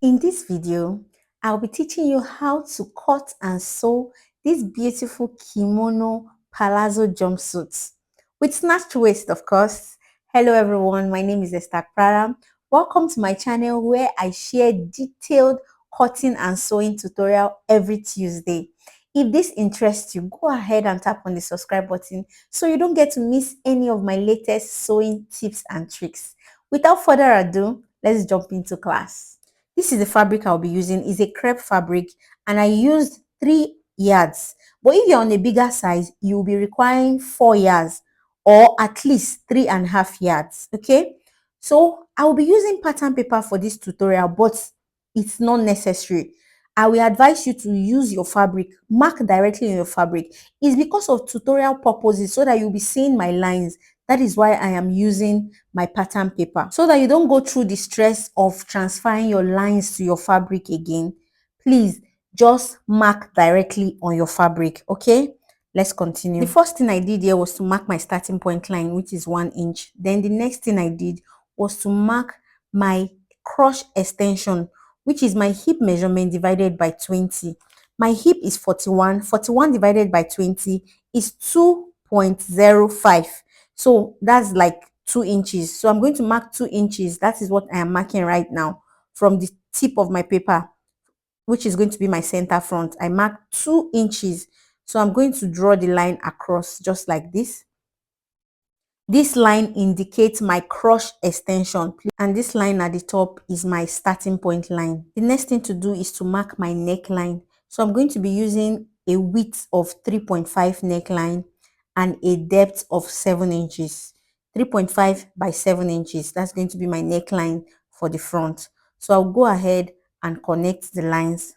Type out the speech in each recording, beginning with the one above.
In this video, I'll be teaching you how to cut and sew this beautiful kimono palazzo jumpsuit with snatched waist, of course. Hello everyone, my name is Esther Prada. Welcome to my channel where I share detailed cutting and sewing tutorial every Tuesday. If this interests you, go ahead and tap on the subscribe button so you don't get to miss any of my latest sewing tips and tricks. Without further ado, let's jump into class. This is the fabric I'll be using. It's a crepe fabric and I used 3 yards. But if you're on a bigger size, you'll be requiring 4 yards or at least 3.5 yards. Okay, so I'll be using pattern paper for this tutorial, but it's not necessary. I will advise you to use your fabric, mark directly on your fabric. It's because of tutorial purposes so that you'll be seeing my lines. That is why I am using my pattern paper, so that you don't go through the stress of transferring your lines to your fabric again. Please just mark directly on your fabric. Okay, let's continue. The first thing I did here was to mark my starting point line, which is 1 inch. Then the next thing I did was to mark my crotch extension, which is my hip measurement divided by 20. My hip is 41. 41 divided by 20 is 2.05. So that's like 2 inches. So I'm going to mark 2 inches. That is what I am marking right now from the tip of my paper, which is going to be my center front. I mark 2 inches. So I'm going to draw the line across just like this. This line indicates my crotch extension, and this line at the top is my starting point line. The next thing to do is to mark my neckline. So I'm going to be using a width of 3.5 neckline and a depth of 7 inches. 3.5 by 7 inches. That's going to be my neckline for the front. So I'll go ahead and connect the lines.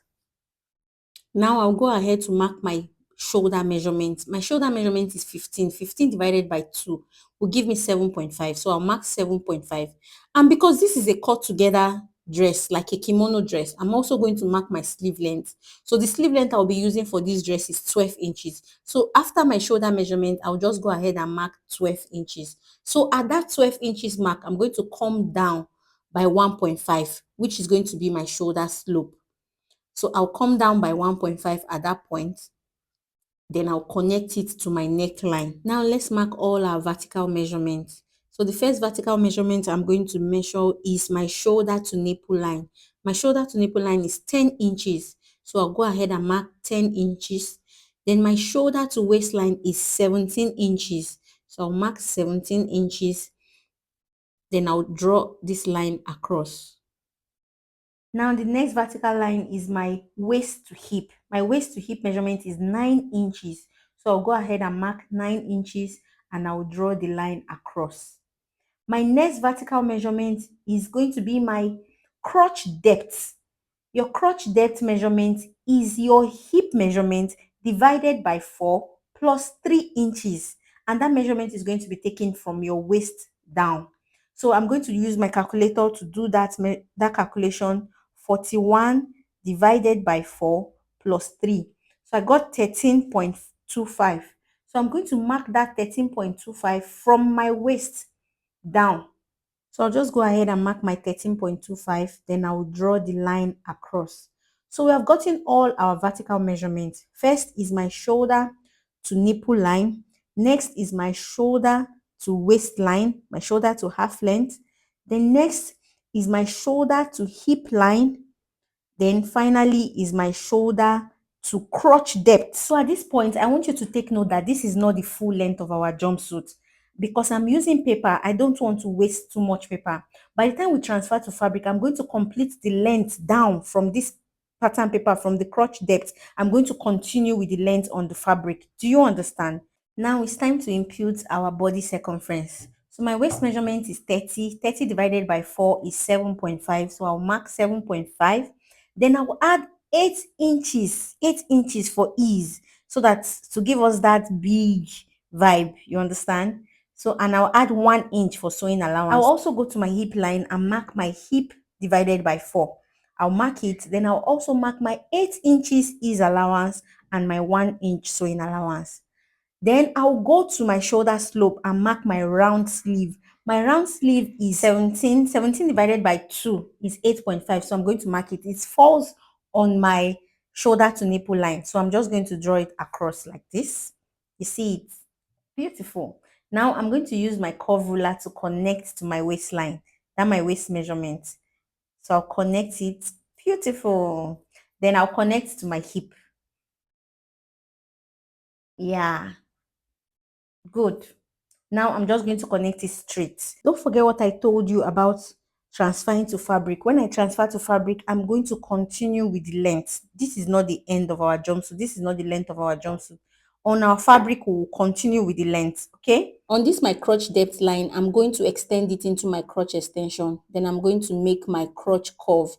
Now I'll go ahead to mark my shoulder measurement. My shoulder measurement is 15. 15 divided by 2 will give me 7.5. So I'll mark 7.5. And because this is a cut together dress, like a kimono dress, I'm also going to mark my sleeve length. So the sleeve length I'll be using for this dress is 12 inches. So after my shoulder measurement, I'll just go ahead and mark 12 inches. So at that 12 inches mark, I'm going to come down by 1.5, which is going to be my shoulder slope. So I'll come down by 1.5 at that point. Then I'll connect it to my neckline. Now let's mark all our vertical measurements. So the first vertical measurement I'm going to measure is my shoulder to nipple line. My shoulder to nipple line is 10 inches. So I'll go ahead and mark 10 inches. Then my shoulder to waistline is 17 inches. So I'll mark 17 inches. Then I'll draw this line across. Now the next vertical line is my waist to hip. My waist to hip measurement is 9 inches. So I'll go ahead and mark 9 inches and I'll draw the line across. My next vertical measurement is going to be my crotch depth. Your crotch depth measurement is your hip measurement divided by 4 plus 3 inches. And that measurement is going to be taken from your waist down. So I'm going to use my calculator to do that calculation. 41 divided by 4 plus 3. So I got 13.25. So I'm going to mark that 13.25 from my waist down. So I'll just go ahead and mark my 13.25. Then I will draw the line across. So we have gotten all our vertical measurements. First is my shoulder to nipple line. Next is my shoulder to waistline, my shoulder to half length. Then next is my shoulder to hip line. Then finally is my shoulder to crotch depth. So at this point, I want you to take note that this is not the full length of our jumpsuit. Because I'm using paper, I don't want to waste too much paper. By the time we transfer to fabric, I'm going to complete the length down from this pattern paper, from the crotch depth. I'm going to continue with the length on the fabric. Do you understand? Now it's time to impute our body circumference. So my waist measurement is 30. 30 divided by 4 is 7.5. So I'll mark 7.5. Then I'll add 8 inches. 8 inches for ease. So that's to give us that big vibe. You understand? So, and I'll add 1 inch for sewing allowance. I'll also go to my hip line and mark my hip divided by 4. I'll mark it. Then I'll also mark my 8 inches ease allowance and my 1 inch sewing allowance. Then I'll go to my shoulder slope and mark my round sleeve. My round sleeve is 17. 17 divided by 2 is 8.5. So I'm going to mark it. It falls on my shoulder to nipple line. So I'm just going to draw it across like this. You see it? Beautiful. Now I'm going to use my curve ruler to connect to my waistline. That my waist measurement. So I'll connect it. Beautiful. Then I'll connect to my hip. Yeah, good. Now I'm just going to connect it straight. Don't forget what I told you about transferring to fabric. When I transfer to fabric, I'm going to continue with the length. This is not the end of our jumpsuit. This is not the length of our jumpsuit. On our fabric, we will continue with the length. Okay? On this my crotch depth line, I'm going to extend it into my crotch extension. Then I'm going to make my crotch curve.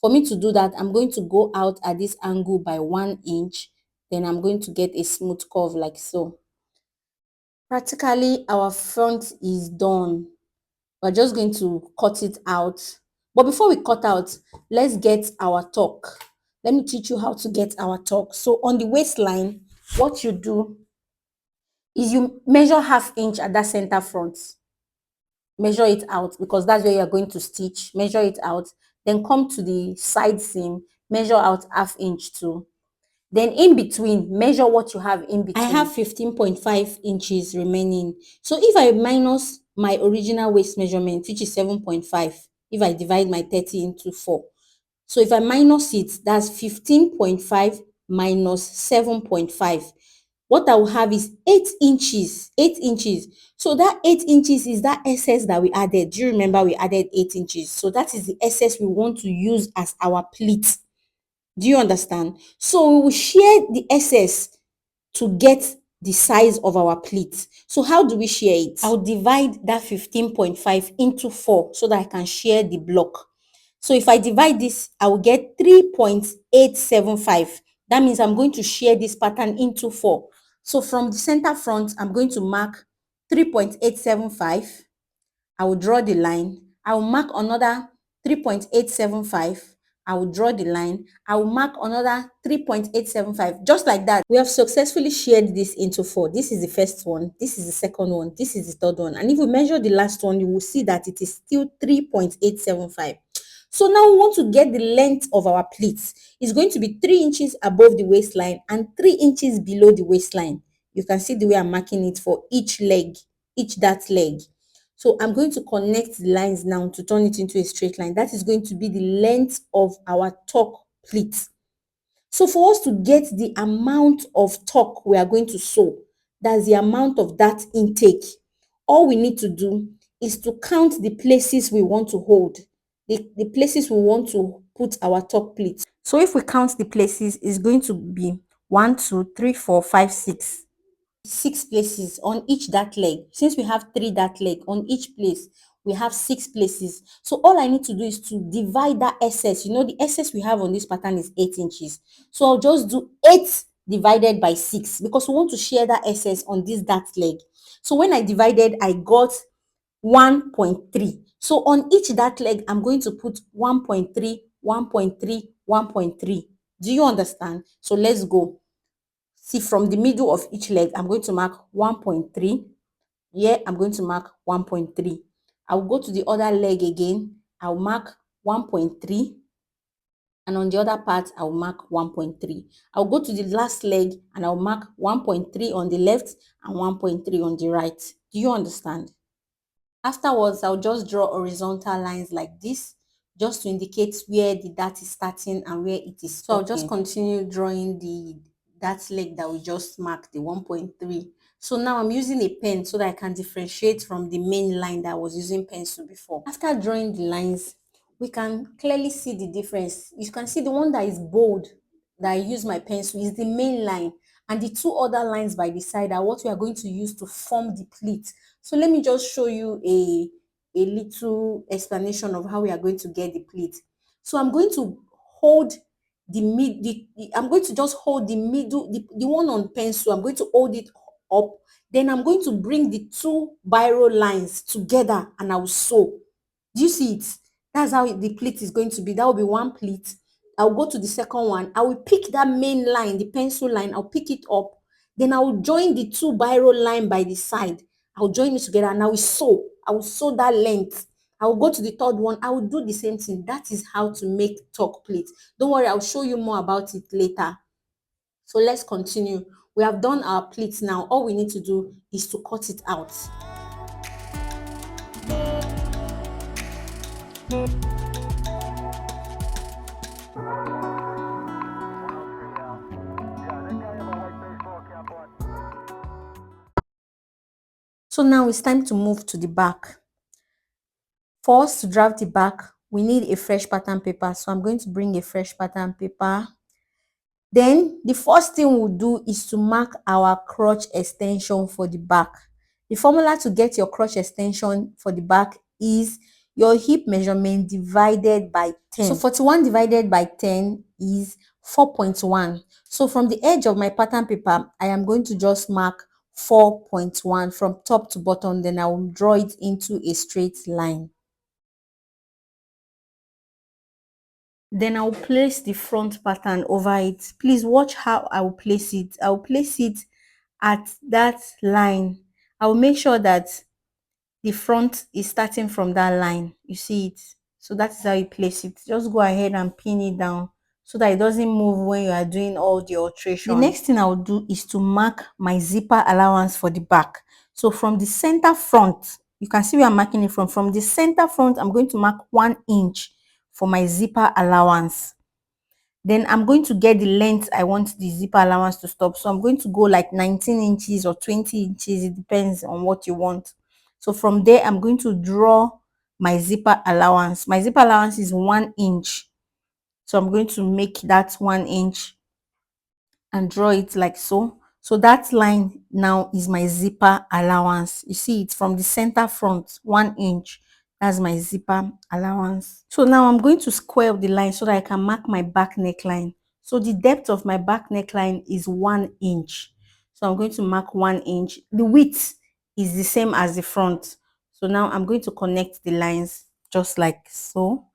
For me to do that, I'm going to go out at this angle by 1 inch. Then I'm going to get a smooth curve like so. Practically, our front is done. We're just going to cut it out. But before we cut out, let's get our tuck. Let me teach you how to get our tuck. So on the waistline, what you do is you measure ½ inch at that center front. Measure it out because that's where you're going to stitch. Measure it out. Then come to the side seam. Measure out ½ inch too. Then in between, measure what you have in between. I have 15.5 inches remaining. So if I minus my original waist measurement, which is 7.5, if I divide my 30 into 4. So if I minus it, that's 15.5 minus 7.5. What I will have is 8 inches. 8 inches. So that 8 inches is that excess that we added. Do you remember we added 8 inches? So that is the excess we want to use as our pleat. Do you understand? So we will share the excess to get the size of our pleat. So how do we share it? I'll divide that 15.5 into 4 so that I can share the block. So if I divide this, I will get 3.875. That means I'm going to share this pattern into 4. So from the center front, I'm going to mark 3.875. I will draw the line. I will mark another 3.875. I will draw the line. I will mark another 3.875. Just like that, we have successfully shared this into 4. This is the first one. This is the second one. This is the third one. And if we measure the last one, you will see that it is still 3.875. So now we want to get the length of our pleats. It's going to be 3 inches above the waistline and 3 inches below the waistline. You can see the way I'm marking it for each leg, each that leg. So I'm going to connect the lines now to turn it into a straight line. That is going to be the length of our tuck pleat. So for us to get the amount of tuck we are going to sew, that's the amount of that intake, all we need to do is to count the places we want to hold, the places we want to put our tuck pleats. So if we count the places, it's going to be 1, 2, 3, 4, 5, 6. 6 places on each dart leg. Since we have 3 dart leg on each place, we have 6 places. So all I need to do is to divide that excess. You know, the excess we have on this pattern is 8 inches. So I'll just do 8 divided by 6 because we want to share that excess on this dart leg. So when I divided, I got 1.3. So on each dart leg, I'm going to put 1.3, 1.3, 1.3. Do you understand? So let's go. See, from the middle of each leg, I'm going to mark 1.3. Here, I'm going to mark 1.3. I'll go to the other leg again. I'll mark 1.3. And on the other part, I'll mark 1.3. I'll go to the last leg and I'll mark 1.3 on the left and 1.3 on the right. Do you understand? Afterwards, I'll just draw horizontal lines like this, just to indicate where the dart is starting and where it is stopping. So I'll just continue drawing the dart leg that we just marked, the 1.3. So now I'm using a pen so that I can differentiate from the main line that I was using pencil before. After drawing the lines, we can clearly see the difference. You can see the one that is bold, that I use my pencil, is the main line. And the 2 other lines by the side are what we are going to use to form the pleat. So let me just show you a little explanation of how we are going to get the pleat. So I'm going to hold I'm going to just hold the middle, the one on pencil. I'm going to hold it up. Then I'm going to bring the 2 biro lines together and I will sew. Do you see it? That's how the pleat is going to be. That will be one pleat. I'll go to the second one. I will pick that main line, the pencil line. I'll pick it up. Then I will join the 2 biro line by the side. I'll join it together and I will sew. I will sew that length. I will go to the third one. I will do the same thing. That is how to make tuck pleats. Don't worry, I'll show you more about it later. So let's continue. We have done our pleats now. All we need to do is to cut it out. So now it's time to move to the back. For us to draft the back, we need a fresh pattern paper. So I'm going to bring a fresh pattern paper. Then the first thing we'll do is to mark our crotch extension for the back. The formula to get your crotch extension for the back is your hip measurement divided by 10. So 41 divided by 10 is 4.1. So from the edge of my pattern paper, I am going to just mark 4.1 from top to bottom. Then I will draw it into a straight line. Then I'll place the front pattern over it. Please watch how I will place it. I will place it at that line. I will make sure that the front is starting from that line. You see it? So that is how you place it. Just go ahead and pin it down so that it doesn't move when you are doing all the alterations. The next thing I will do is to mark my zipper allowance for the back. So from the center front, you can see where I'm marking it from. From the center front, I'm going to mark 1 inch for my zipper allowance. Then I'm going to get the length I want the zipper allowance to stop. So I'm going to go like 19 inches or 20 inches. It depends on what you want. So from there, I'm going to draw my zipper allowance. My zipper allowance is 1 inch. So I'm going to make that 1 inch and draw it like so. So that line now is my zipper allowance. You see it's from the center front, 1 inch. That's my zipper allowance. So now I'm going to square up the line so that I can mark my back neckline. So the depth of my back neckline is 1 inch. So I'm going to mark 1 inch. The width is the same as the front. So now I'm going to connect the lines just like so.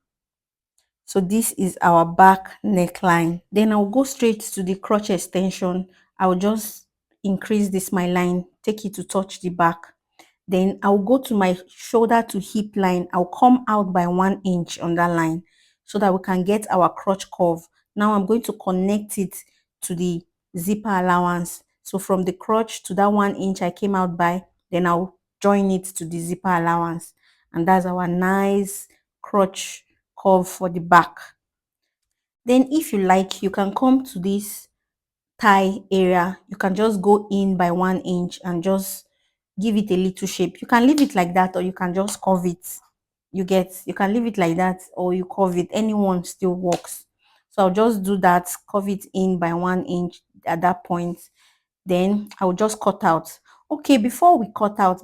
So this is our back neckline. Then I'll go straight to the crotch extension. I'll just increase this my line, take it to touch the back. Then I'll go to my shoulder to hip line. I'll come out by 1 inch on that line so that we can get our crotch curve. Now I'm going to connect it to the zipper allowance. So from the crotch to that 1 inch I came out by, then I'll join it to the zipper allowance. And that's our nice crotch curve for the back. Then if you like, you can come to this thigh area. You can just go in by 1 inch and just give it a little shape. You can leave it like that or you can just curve it. You can leave it like that or you curve it. Anyone still works. So I'll just do that, curve it in by 1 inch at that point. Then I will just cut out. Okay, before we cut out,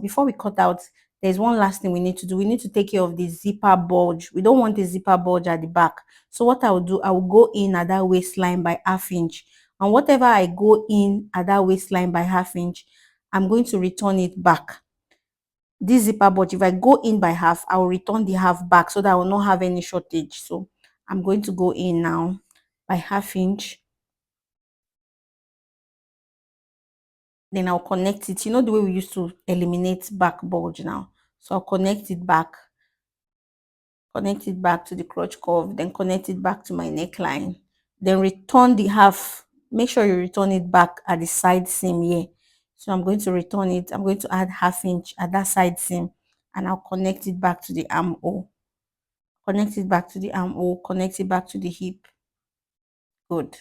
there's one last thing we need to do. We need to take care of the zipper bulge. We don't want a zipper bulge at the back. So what I will do, I will go in at that waistline by 1/2 inch. And whatever I go in at that waistline by 1/2 inch, I'm going to return it back. This zipper bulge, if I go in by half, I will return the half back so that I will not have any shortage. So I'm going to go in now by 1/2 inch. Then I'll connect it. You know the way we used to eliminate back bulge now. So I'll connect it back to the crotch curve, then connect it back to my neckline. Then return the half. Make sure you return it back at the side seam here. So I'm going to return it. I'm going to add 1/2 inch at that side seam and I'll connect it back to the armhole. Connect it back to the armhole, connect it back to the hip. Good.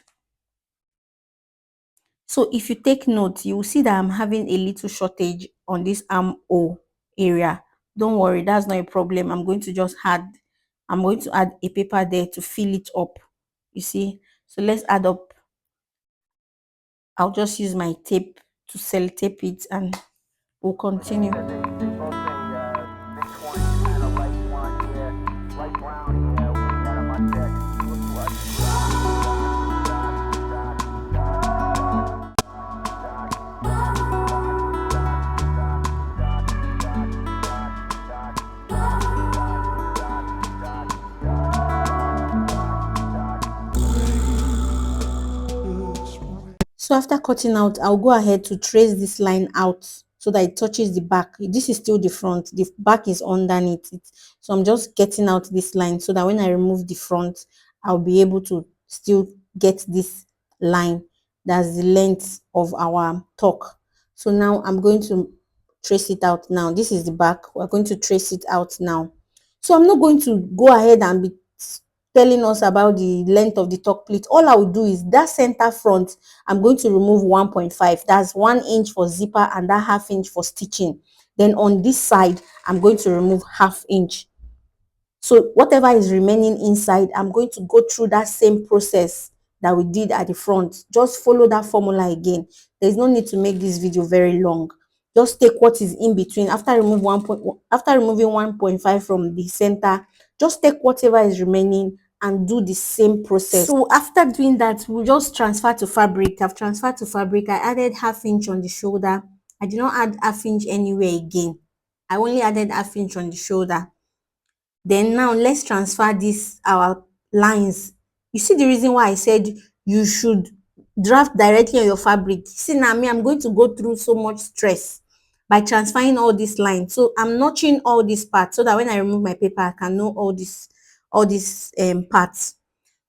So if you take note, you will see that I'm having a little shortage on this armhole area. Don't worry, that's not a problem. I'm going to add a paper there to fill it up. You see? So let's add up. I'll just use my tape to sellotape it and we'll continue. So after cutting out, I'll go ahead to trace this line out so that it touches the back. This is still the front, the back is underneath it. So I'm just getting out this line so that when I remove the front, I'll be able to still get this line. That's the length of our tuck. So now I'm going to trace it out now. This is the back. We're going to trace it out now. So I'm not going to go ahead and be telling us about the length of the tuck pleat. All I will do is that center front, I'm going to remove 1.5. That's 1 inch for zipper and that ½ inch for stitching. Then on this side, I'm going to remove ½ inch. So whatever is remaining inside, I'm going to go through that same process that we did at the front. Just follow that formula again. There's no need to make this video very long. Just take what is in between. After removing 1.5 from the center, just take whatever is remaining and do the same process. So after doing that, we'll just transfer to fabric. I've transferred to fabric. I added ½ inch on the shoulder. I did not add ½ inch anywhere again. I only added ½ inch on the shoulder. Then now let's transfer this our lines. You see the reason why I said you should draft directly on your fabric. See now me, I'm going to go through so much stress by transferring all these lines. So I'm notching all these parts so that when I remove my paper, I can know all these parts.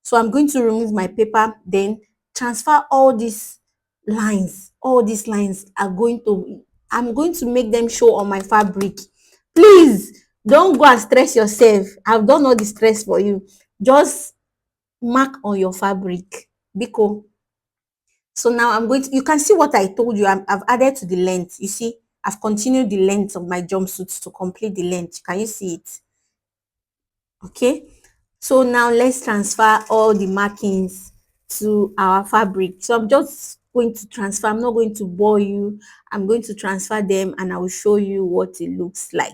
So I'm going to remove my paper, then transfer all these lines. All these lines are I'm going to make them show on my fabric. Please don't go and stress yourself. I've done all the stress for you. Just mark on your fabric. Biko. So now you can see what I told you. I've added to the length. You see, I've continued the length of my jumpsuit to complete the length. Can you see it? Okay. So now let's transfer all the markings to our fabric. So I'm just going to transfer. I'm not going to bore you. I'm going to transfer them and I will show you what it looks like.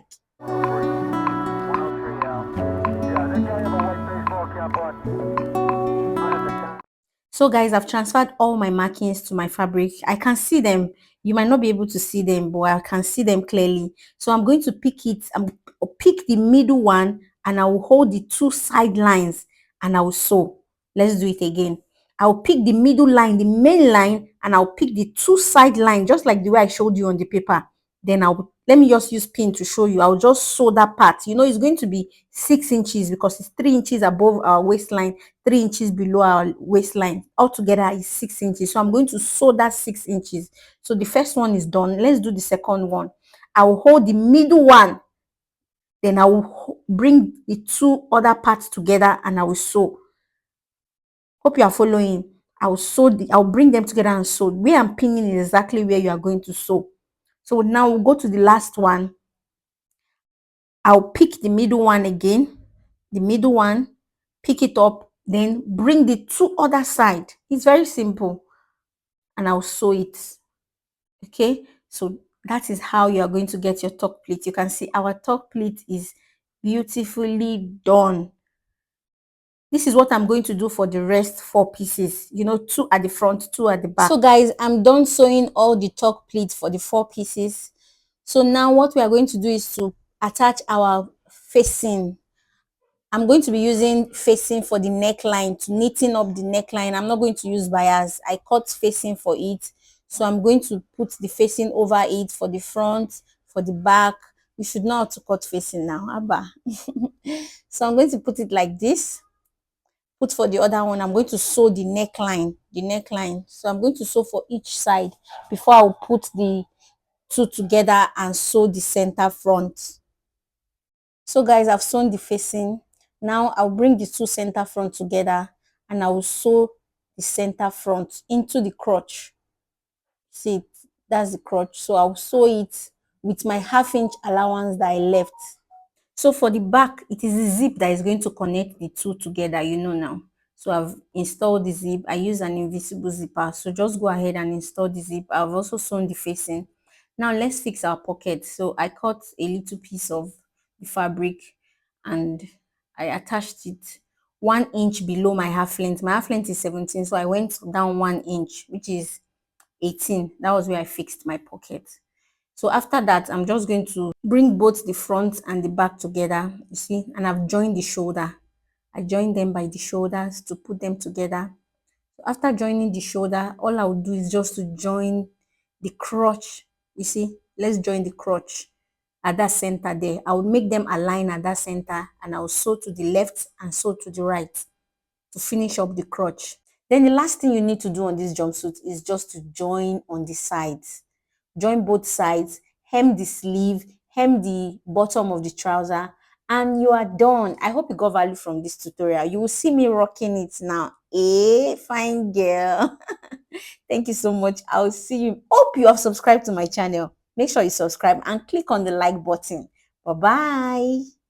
So guys, I've transferred all my markings to my fabric. I can see them. You might not be able to see them, but I can see them clearly. So I'm going to pick it. I'll pick the middle one and I will hold the 2 side lines and I will sew. Let's do it again. I'll pick the middle line, the main line, and I'll pick the 2 side lines, just like the way I showed you on the paper. Then let me just use pin to show you. I'll just sew that part. You know, it's going to be 6 inches because it's 3 inches above our waistline, 3 inches below our waistline. Altogether is 6 inches. So I'm going to sew that 6 inches. So the first one is done. Let's do the second one. I will hold the middle one. Then I will bring the 2 other parts together and I will sew. Hope you are following. I'll bring them together and sew. Where I'm pinning is exactly where you are going to sew. So now we'll go to the last one. I'll pick the middle one again. The middle one, pick it up, then bring the 2 other side. It's very simple. And I'll sew it. Okay, so that is how you are going to get your tuck pleat. You can see our tuck pleat is beautifully done. This is what I'm going to do for the rest 4 pieces. You know, 2 at the front, 2 at the back. So guys, I'm done sewing all the tuck pleats for the 4 pieces. So now what we are going to do is to attach our facing. I'm going to be using facing for the neckline, to knitting up the neckline. I'm not going to use bias. I cut facing for it. So I'm going to put the facing over it for the front, for the back. You should know how to cut facing now, Abba. So I'm going to put it like this. Put for the other one, I'm going to sew the neckline. So I'm going to sew for each side before I'll put the 2 together and sew the center front. So guys, I've sewn the facing. Now I'll bring the 2 center front together and I will sew the center front into the crotch. See it? That's the crotch. So I'll sew it with my ½ inch allowance that I left. So for the back, it is the zip that is going to connect the 2 together, you know now. So I've installed the zip. I use an invisible zipper. So just go ahead and install the zip. I've also sewn the facing. Now let's fix our pocket. So I cut a little piece of the fabric and I attached it 1 inch below my half length. My half length is 17, so I went down 1 inch, which is 18. That was where I fixed my pocket. So after that, I'm just going to bring both the front and the back together, you see, and I've joined the shoulder. I joined them by the shoulders to put them together. So after joining the shoulder, all I will do is just to join the crotch, you see, let's join the crotch at that center there. I would make them align at that center, and I will sew to the left and sew to the right to finish up the crotch. Then the last thing you need to do on this jumpsuit is just to join on the sides. Join both sides, hem the sleeve, hem the bottom of the trouser, and you are done. I hope you got value from this tutorial. You will see me rocking it now. Fine girl. Thank you so much. I'll see you. Hope you have subscribed to my channel. Make sure you subscribe and click on the like button. Bye-bye.